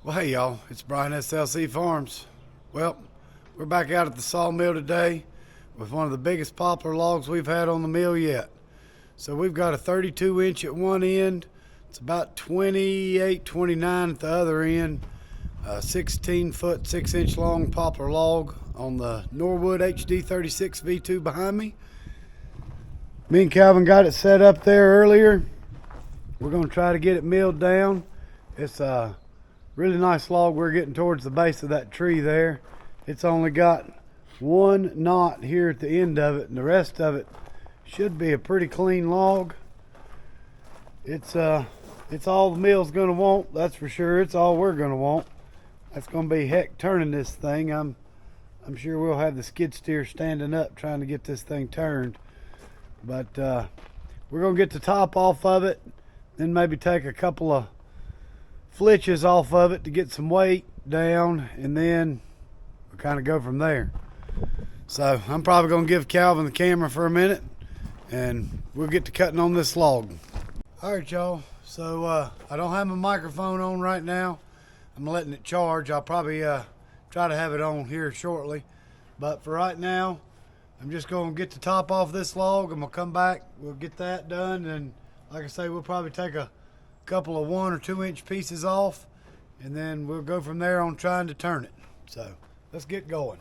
Well, hey y'all, it's Brian at slcfarms. Well, we're back out at the sawmill today with one of the biggest poplar logs we've had on the mill yet. So we've got a 32 inch at one end. It's about 28, 29 at the other end. A 16 foot, 6 inch long poplar log on the Norwood HD36V2 behind me. Me and Calvin got it set up there earlier. We're gonna try to get it milled down. It's a really nice log. We're getting towards the base of that tree there. It's only got one knot here at the end of it, and the rest of it should be a pretty clean log. It's all the mill's gonna want, that's for sure. It's all we're gonna want. That's gonna be heck turning this thing. I'm sure we'll have the skid steer standing up trying to get this thing turned. But we're gonna get the top off of it, then maybe take a couple of flitches off of it to get some weight down, and then we'll kind of go from there. So I'm probably gonna give Calvin the camera for a minute and we'll get to cutting on this log. All right, y'all, so I don't have my microphone on right now. I'm letting it charge. I'll probably try to have it on here shortly, but for right now I'm just gonna get the top off this log. I'm gonna come back, we'll get that done, and like I say, we'll probably take a couple of 1 or 2 inch pieces off, and then we'll go from there on trying to turn it. So let's get going.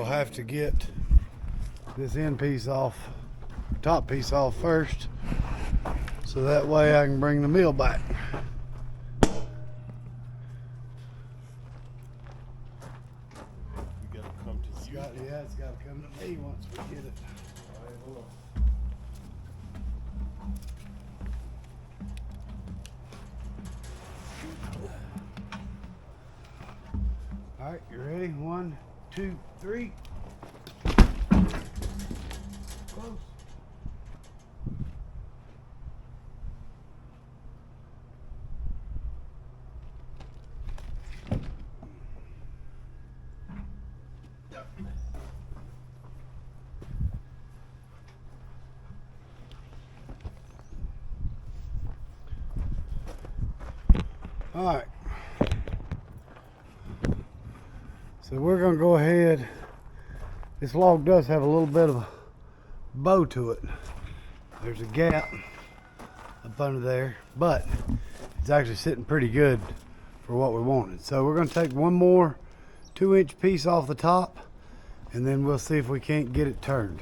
Have to get this end piece off, top piece off first, so that way I can bring the mill back. You gotta come to you. Yeah, it's got to come to me once we get it. All right, you ready? 1, 2, 3. Close. All right. So we're gonna go ahead. This log does have a little bit of a bow to it. There's a gap up under there, but it's actually sitting pretty good for what we wanted. So we're gonna take one more 2 inch piece off the top, and then we'll see if we can't get it turned.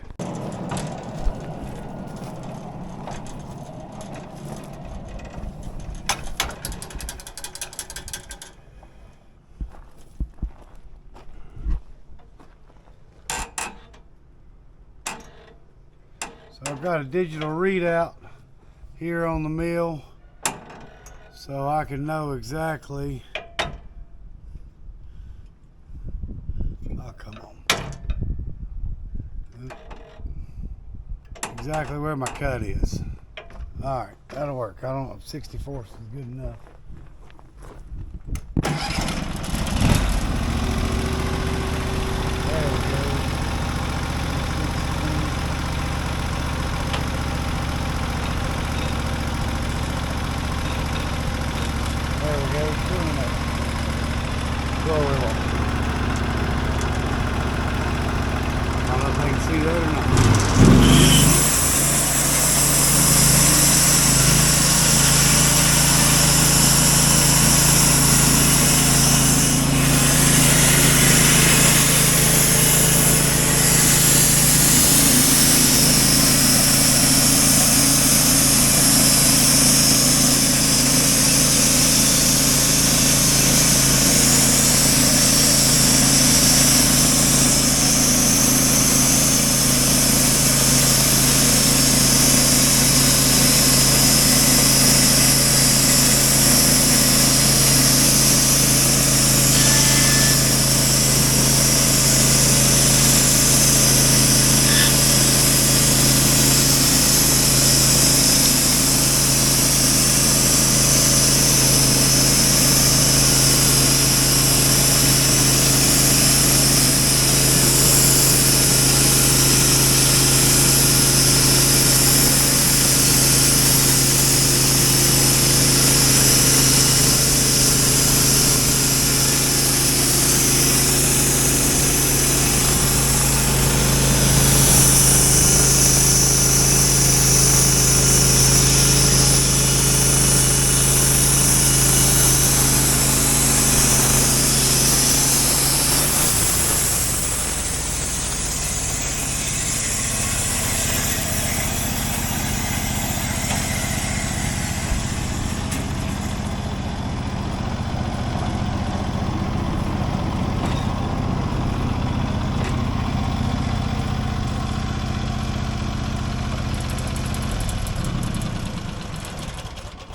So I've got a digital readout here on the mill, so I can know exactly. Oh, come on. exactly where my cut is. All right, that'll work. I don't know if 64th is good enough. There we go. There we go. Doing that. Go away. I don't know if they can see that or not.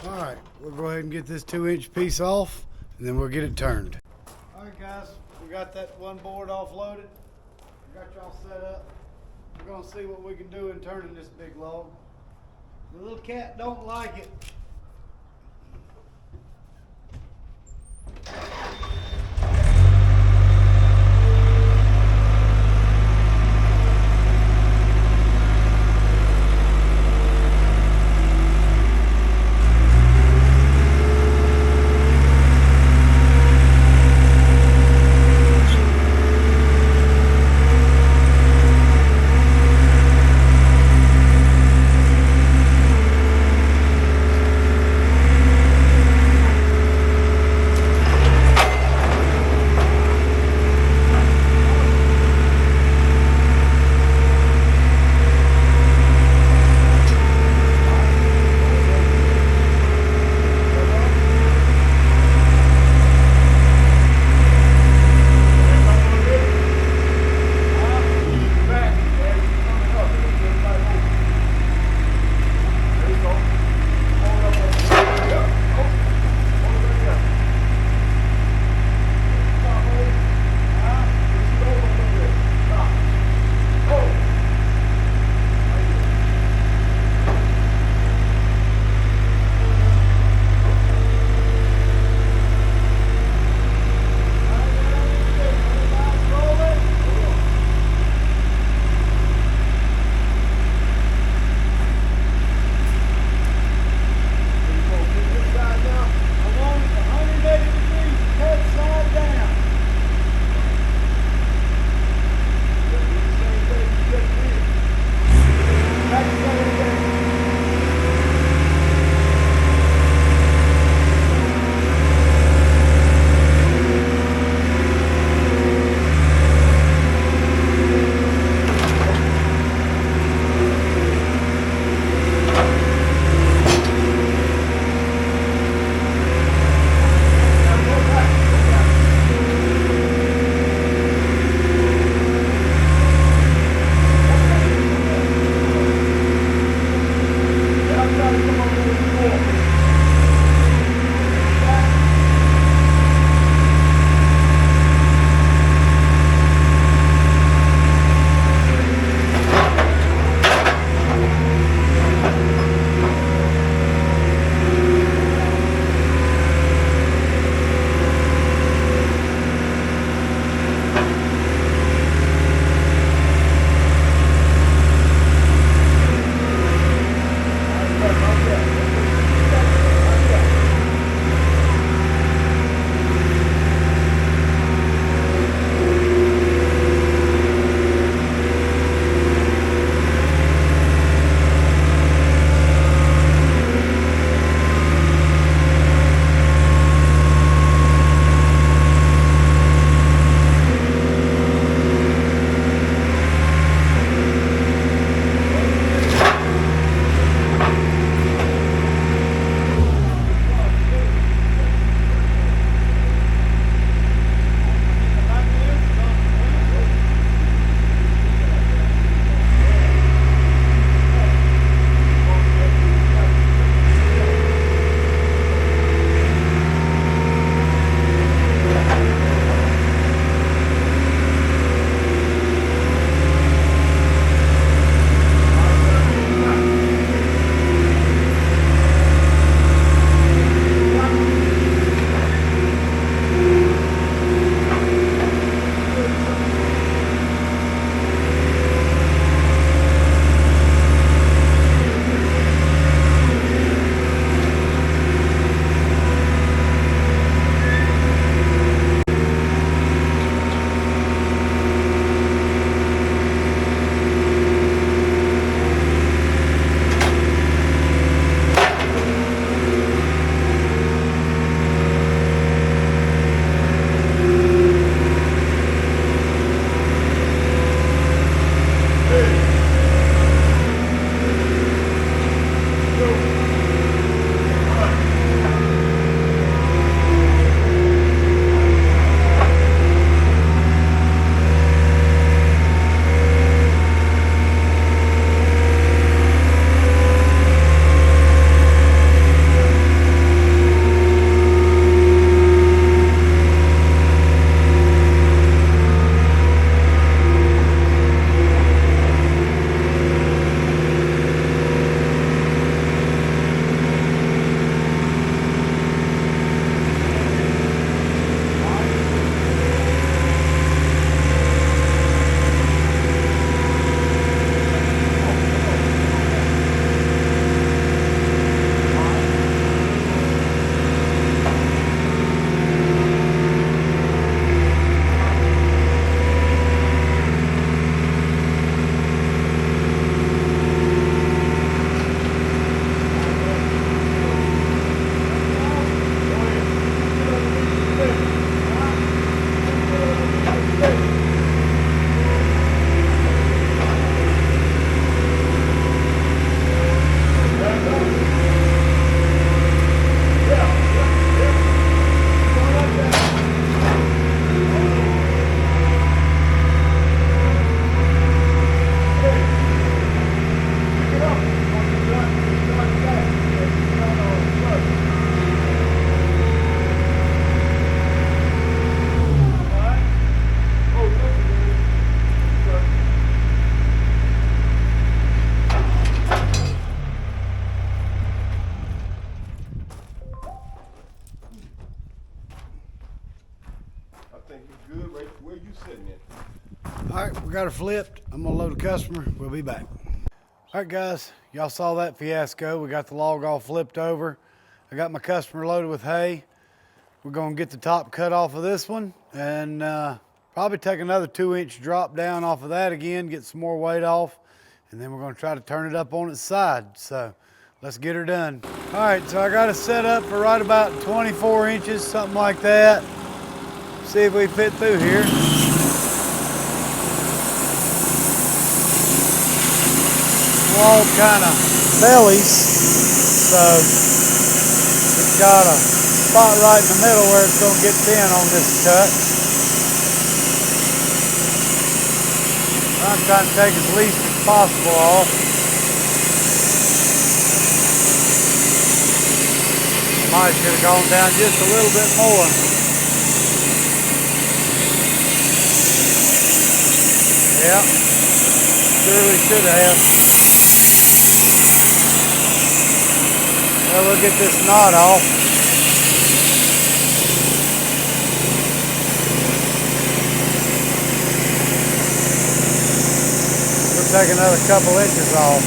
Alright, we'll go ahead and get this 2-inch piece off, and then we'll get it turned. Alright guys, we got that one board offloaded. We got y'all set up. We're gonna see what we can do in turning this big log. The little cat don't like it. we got her flipped. I'm gonna load the customer. We'll be back. All right, guys, y'all saw that fiasco. We got the log all flipped over. I got my customer loaded with hay. We're gonna get the top cut off of this one and probably take another 2-inch drop down off of that again, get some more weight off, and then we're gonna try to turn it up on its side. So let's get her done. All right, so I got it set up for right about 24 inches, something like that. See if we fit through here. Log kind of bellies, so it's got a spot right in the middle where it's going to get thin on this cut. I'm trying to take as least as possible off. Might should have gone down just a little bit more. Yeah, surely should have. Well, we'll get this knot off. We'll take another couple inches off.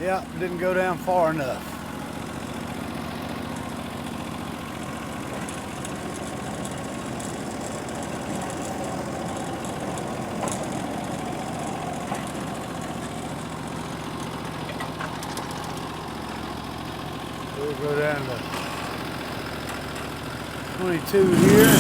Yeah, didn't go down far enough. We'll go down to 22 here.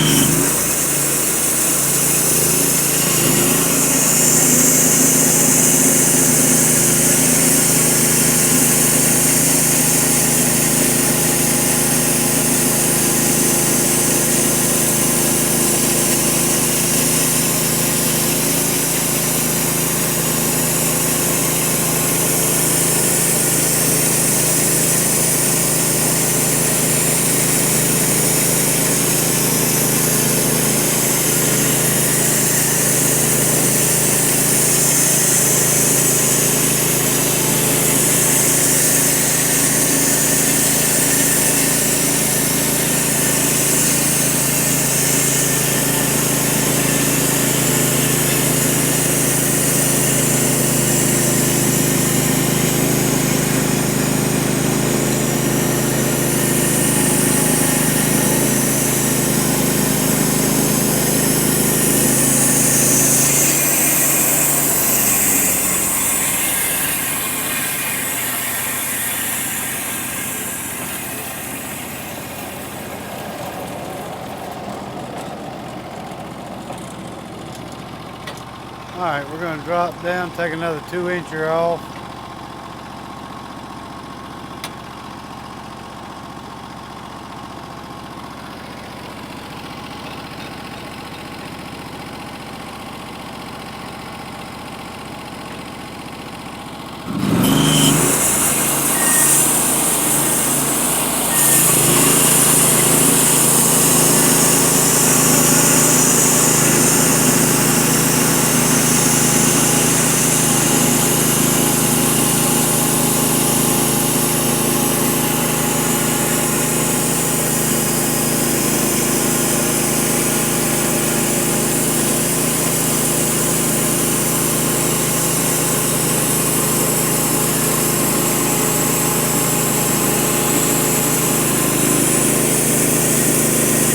All right, we're going to drop down, take another 2-incher off.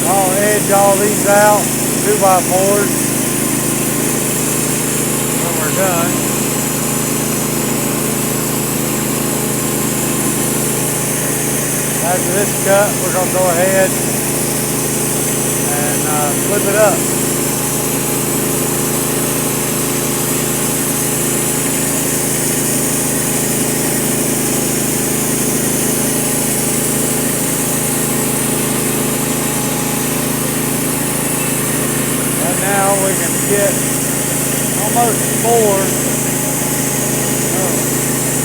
I'll edge all these out, 2x4s, when we're done. After this cut, we're going to go ahead and flip it up. Now we can get almost 4,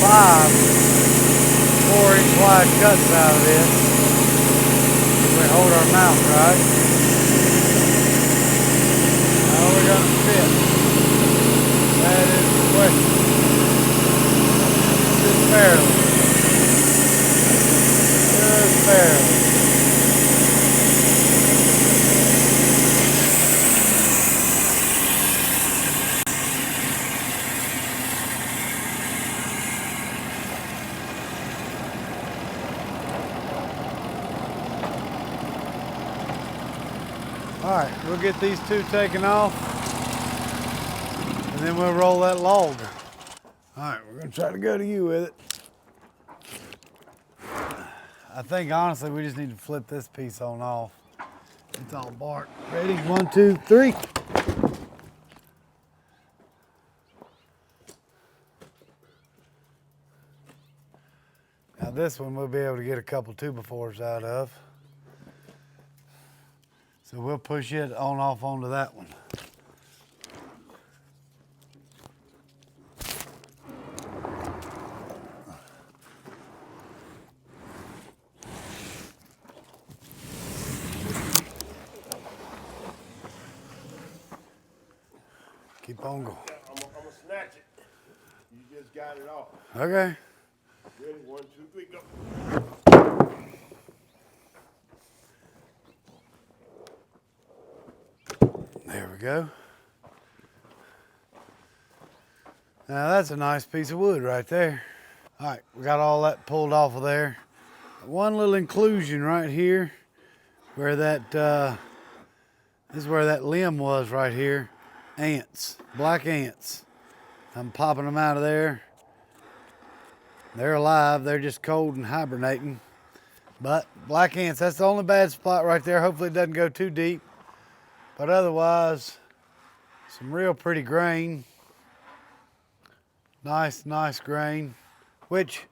5 4-inch wide cuts out of this. We hold our mount right. How are we gonna fit? That is the question. Just barely. Just barely. All right, we'll get these two taken off and then we'll roll that log. All right, we're gonna try to go to you with it. I think honestly we just need to flip this piece on off. It's all bark. Ready? 1, 2, 3. Now this one we'll be able to get a couple 2x4s out of. So we'll push it on off onto that one. Keep on going. I'm gonna snatch it. You just got it off. Okay. Ready? 1, 2, 3, go. There we go. Now that's a nice piece of wood right there. All right, we got all that pulled off of there. One little inclusion right here where that, this is where that limb was right here. Ants, black ants. I'm popping them out of there. They're alive, they're just cold and hibernating. But black ants, that's the only bad spot right there. Hopefully it doesn't go too deep. But otherwise, some real pretty grain. Nice grain. Which,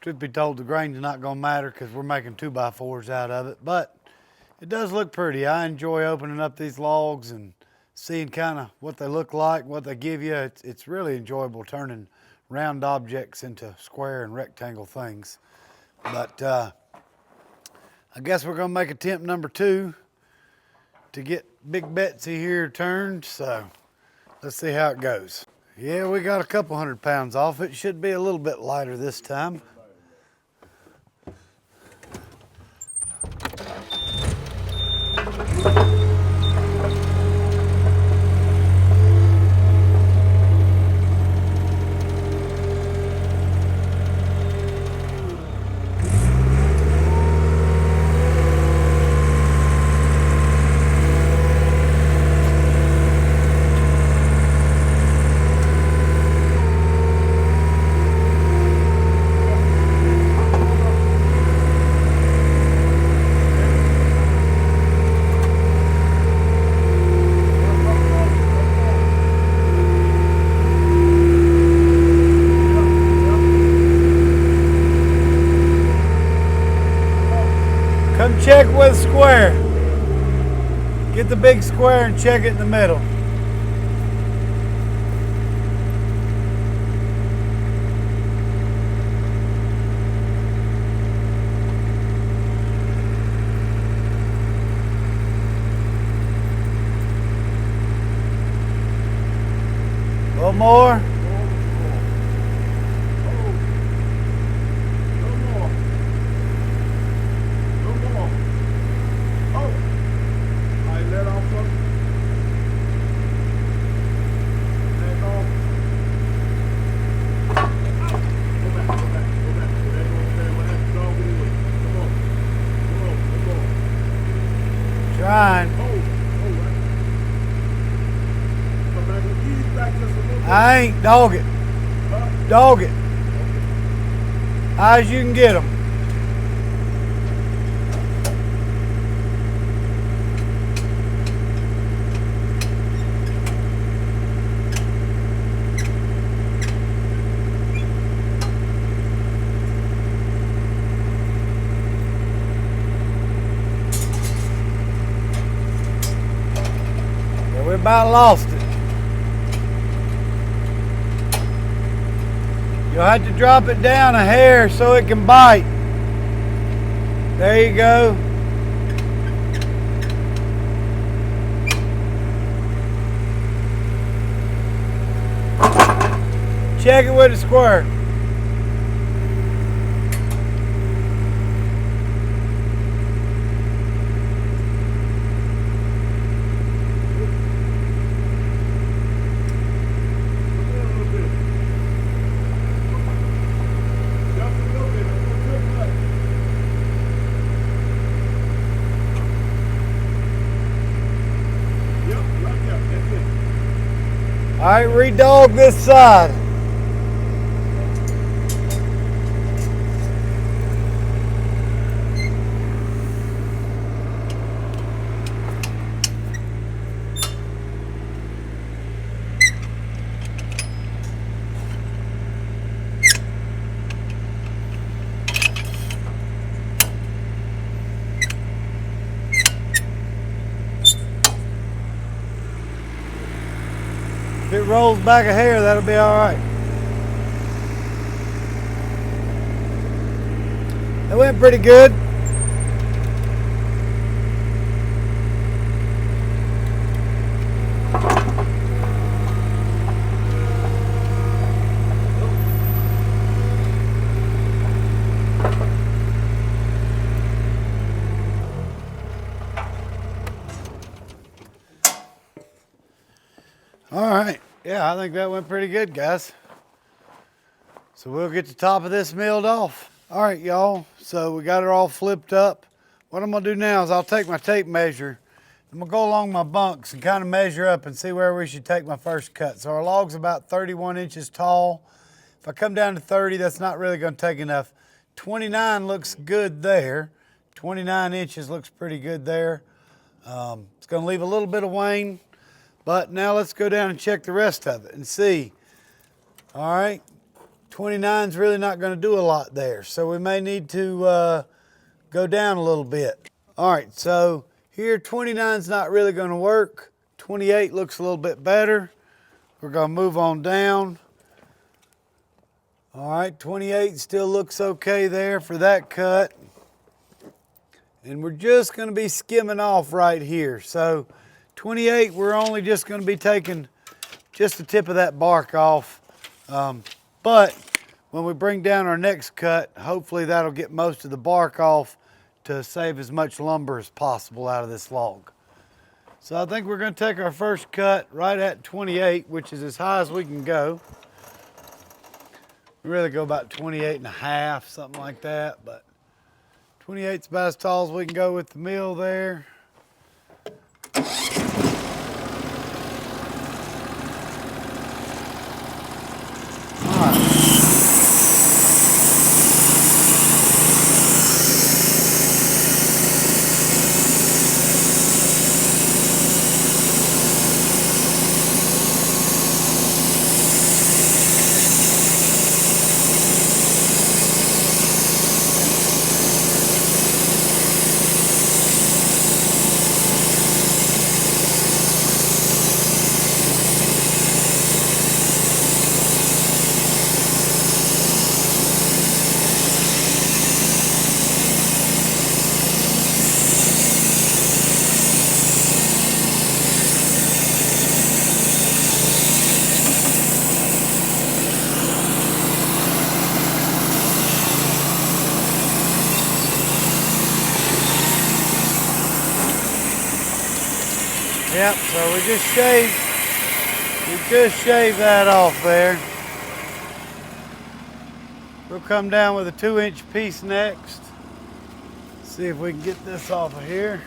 truth be told, the grain's not gonna matter because we're making 2x4s out of it. But it does look pretty. I enjoy opening up these logs and seeing kind of what they look like, what they give you. It's really enjoyable turning round objects into square and rectangle things. But I guess we're gonna make attempt number 2 to get Big Betsy here turned, so let's see how it goes. Yeah, we got a couple 100 pounds off. It should be a little bit lighter this time. Come check with square. Get the big square and check it in the middle. A little more. Trying. I ain't. Dog it. Dog it. High as you can get them. We about lost it. You'll have to drop it down a hair so it can bite. There you go. Check it with a squirt. All right, re-dog this side. If it rolls back a hair, that'll be all right. That went pretty good. All right, yeah, I think that went pretty good, guys. So we'll get the top of this milled off. All right, y'all, so we got it all flipped up. What I'm gonna do now is I'll take my tape measure. I'm gonna go along my bunks and kind of measure up and see where we should take my first cut. So our log's about 31 inches tall. If I come down to 30, that's not really gonna take enough. 29 looks good there. 29 inches looks pretty good there. It's gonna leave a little bit of wane. But now let's go down and check the rest of it and see. All right, 29 is really not going to do a lot there. So we may need to go down a little bit. All right, so here 29 is not really going to work. 28 looks a little bit better. We're going to move on down. All right, 28 still looks okay there for that cut. And we're just going to be skimming off right here. So 28, we're only just going to be taking just the tip of that bark off. But when we bring down our next cut, hopefully that'll get most of the bark off to save as much lumber as possible out of this log. So I think we're going to take our first cut right at 28, which is as high as we can go. We really go about 28 and a half, something like that. But 28 is about as tall as we can go with the mill there. Yep, so we just shaved that off there. We'll come down with a 2-inch piece next. See if we can get this off of here.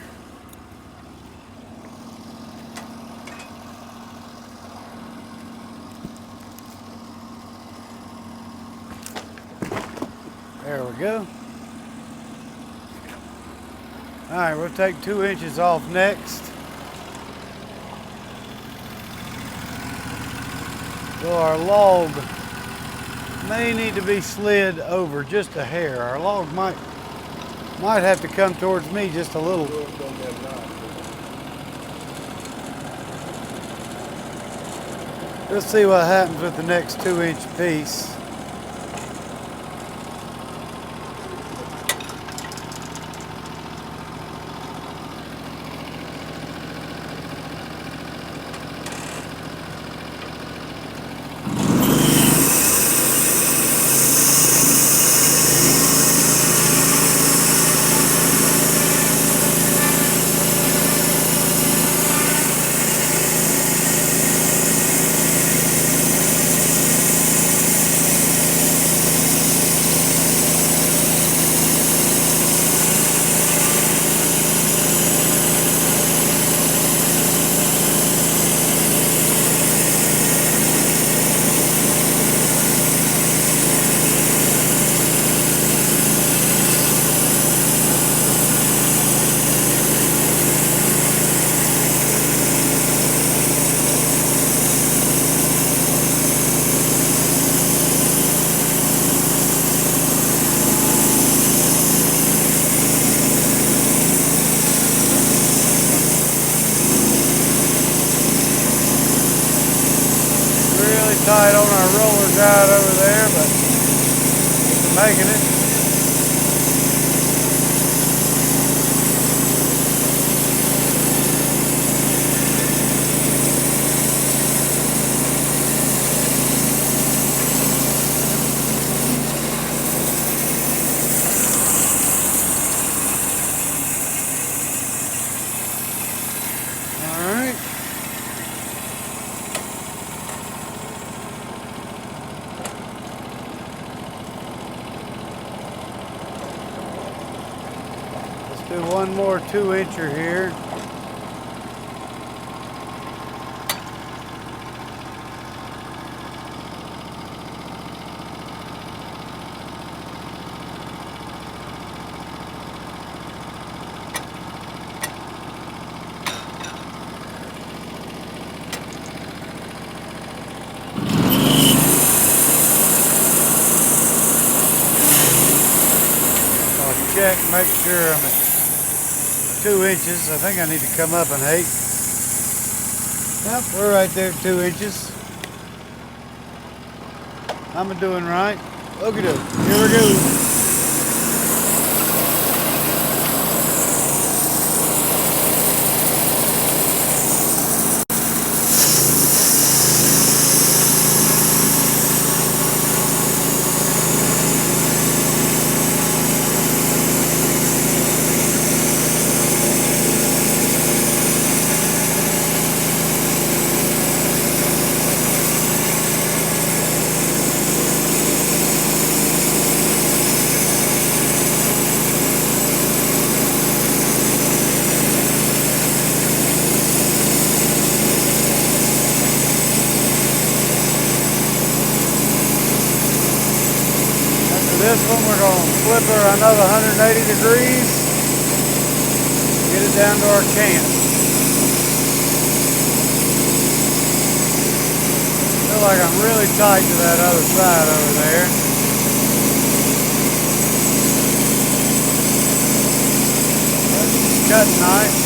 There we go. All right, we'll take 2 inches off next. So our log may need to be slid over just a hair. Our log might have to come towards me just a little. Let's see what happens with the next 2-inch piece. tight on our roller guide over there, but we're making it. Do one more 2-incher here. I'll check, make sure I'm at 2 inches. I think I need to come up an 8. Yep, we're right there at 2 inches. I'm doing right. Look at it. Here we go. This one we're going to flip her another 180 degrees, get it down to our camp. Feel like I'm really tight to that other side over there. That's cutting nice.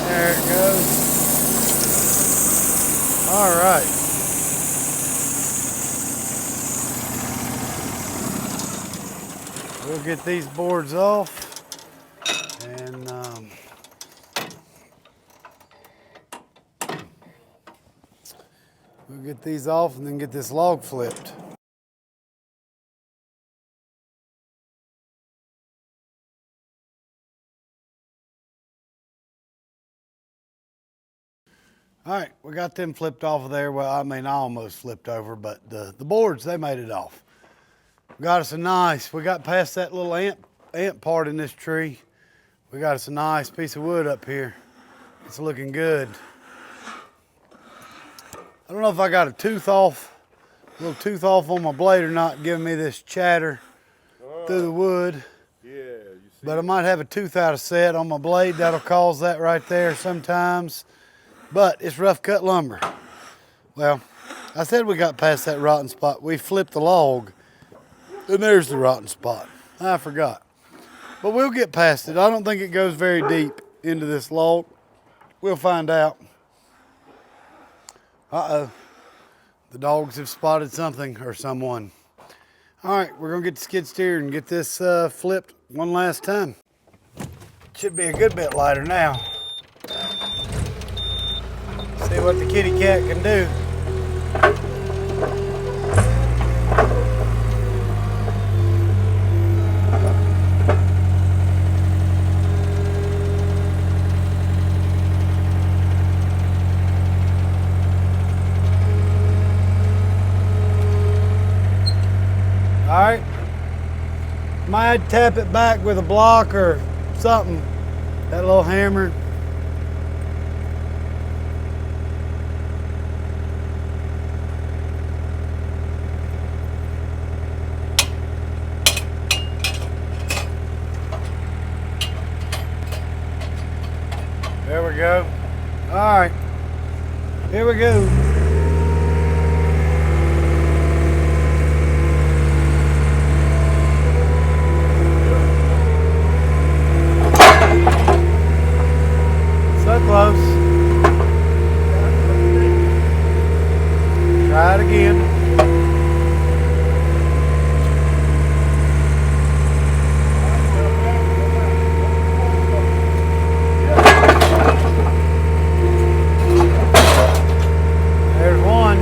There it goes. All right. We'll get these boards off and we'll get these off and then get this log flipped. All right, we got them flipped off of there. Well, I mean, I almost flipped over, but the boards, they made it off. Got us a nice, we got past that little ant part in this tree. We got us a nice piece of wood up here. It's looking good. I don't know if I got a little tooth off on my blade or not, giving me this chatter through the wood. Yeah, you see. But I might have a tooth out of set on my blade. That'll cause that right there sometimes. But it's rough cut lumber. Well, I said we got past that rotten spot. We flipped the log, and there's the rotten spot. I forgot. But we'll get past it. I don't think it goes very deep into this log. We'll find out. Uh-oh. The dogs have spotted something or someone. All right, we're gonna get the skid steer and get this flipped one last time. Should be a good bit lighter now. See what the kitty cat can do. All right, might tap it back with a block or something, that little hammer. All right, here we go. So close. Try it again. There's one.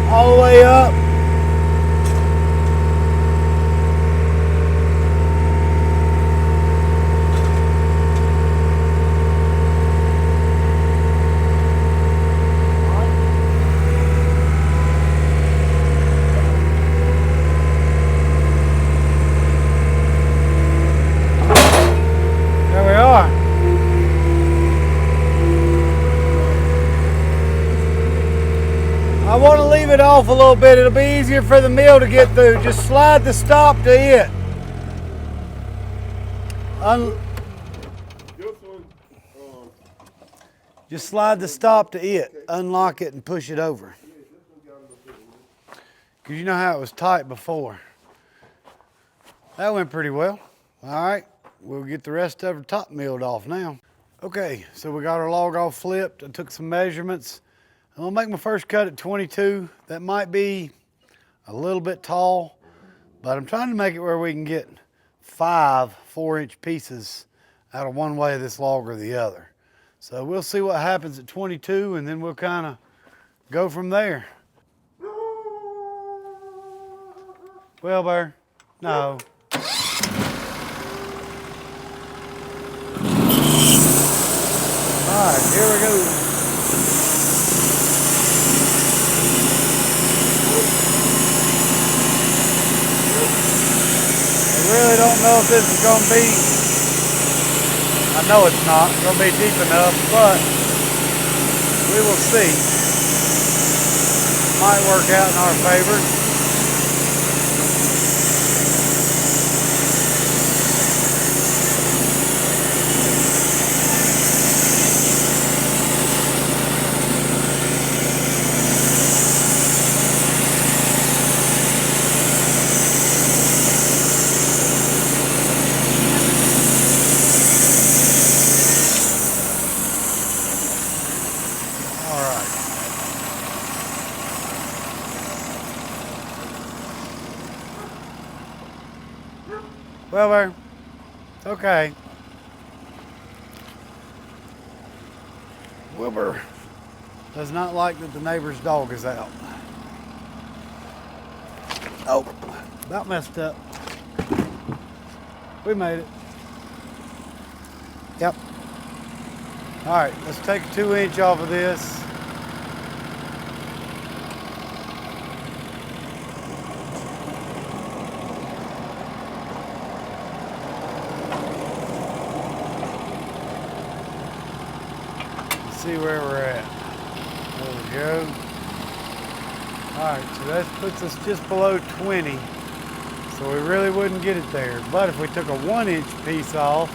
All the way up. There we are. I want to leave it off a little bit. It'll be easier for the mill to get through. Just slide the stop to it. Just slide the stop to it. Unlock it and push it over. Because you know how it was tight before. That went pretty well. All right, we'll get the rest of the top milled off now. Okay, so we got our log all flipped. I took some measurements. I'm gonna make my first cut at 22. That might be a little bit tall, but I'm trying to make it where we can get 5 4-inch pieces out of one way of this log or the other. So we'll see what happens at 22 and then we'll kind of go from there. Well, Bear, no. All right, here we go. I really don't know if this is going to be, I know it's not going to be deep enough, but we will see. Might work out in our favor. Well, Bear, it's okay. Wilbur does not like that the neighbor's dog is out. Oh, about messed up. We made it. Yep. All right, let's take a 2-inch off of this. See where we're at. There we go. All right, so that puts us just below 20. So we really wouldn't get it there. But if we took a 1-inch piece off,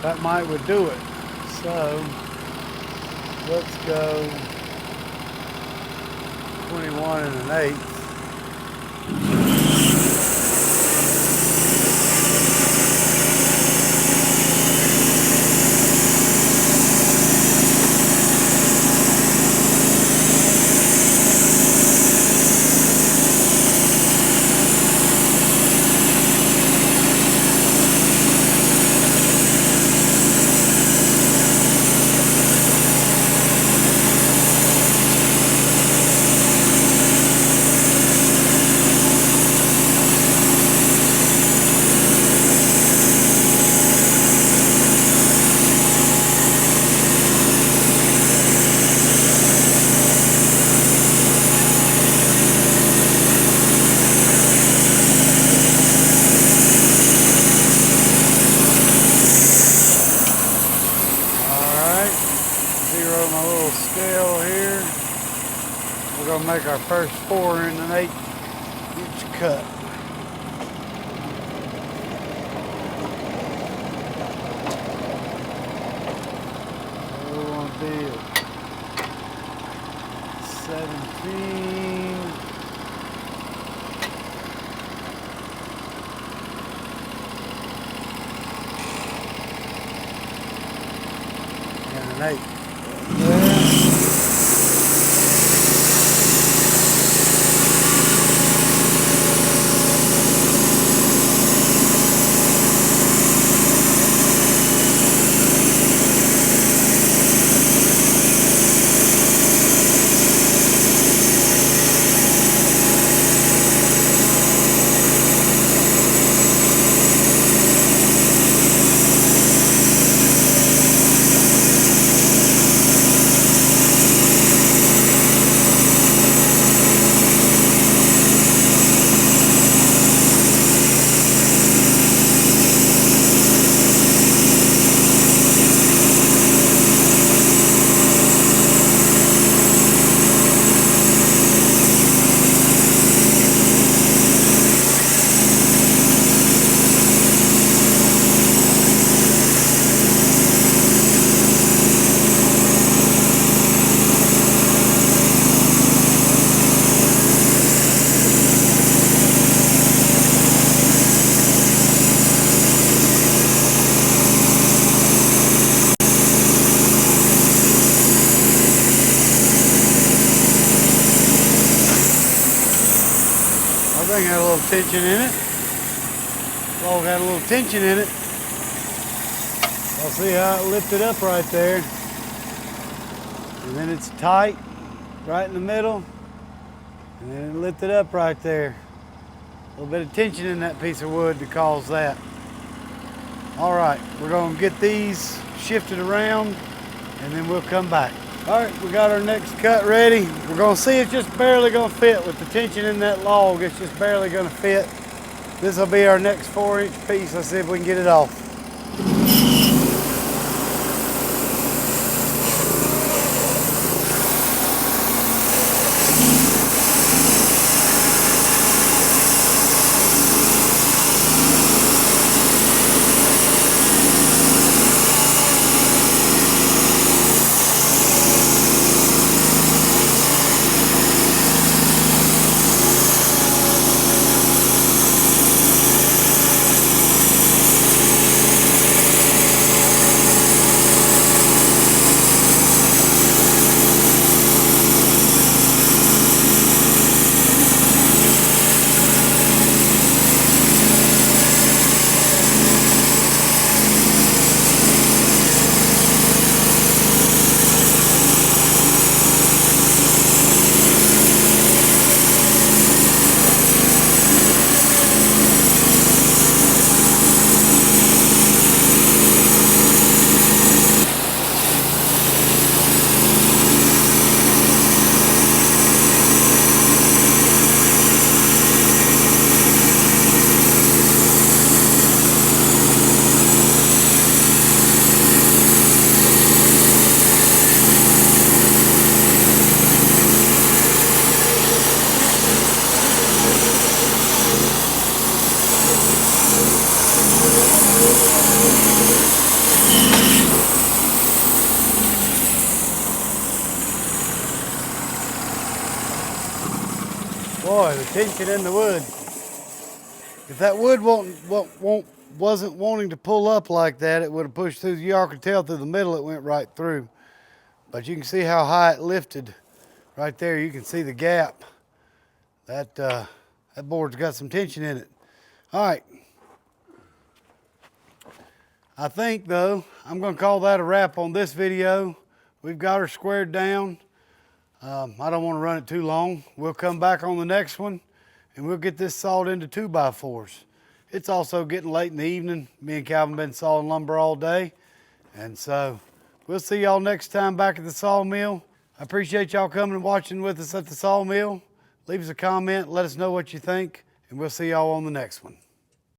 that would do it. So let's go 21 1/8. Scale here. We're going to make our first 4 1/8 inch cut. machine. And an 8. There. I think it had a little tension in it. Log had a little tension in it. I'll see how it lifted up right there. And then it's tight right in the middle. And then it lifted up right there. A little bit of tension in that piece of wood to cause that. All right, we're gonna get these shifted around and then we'll come back. All right, we got our next cut ready. We're gonna see it's just barely gonna fit with the tension in that log. It's just barely gonna fit. This will be our next 4-inch piece. Let's see if we can get it off. Boy, the tension in the wood. If that wood wasn't wanting to pull up like that, it would have pushed through. You could tell through the middle it went right through. But you can see how high it lifted right there. You can see the gap. That board's got some tension in it. All right. I think, though, I'm going to call that a wrap on this video. We've got her squared down. I don't want to run it too long. We'll come back on the next one and we'll get this sawed into 2x4s. It's also getting late in the evening. Me and Calvin been sawing lumber all day. And so we'll see y'all next time back at the sawmill. I appreciate y'all coming and watching with us at the sawmill. Leave us a comment, let us know what you think, and we'll see y'all on the next one.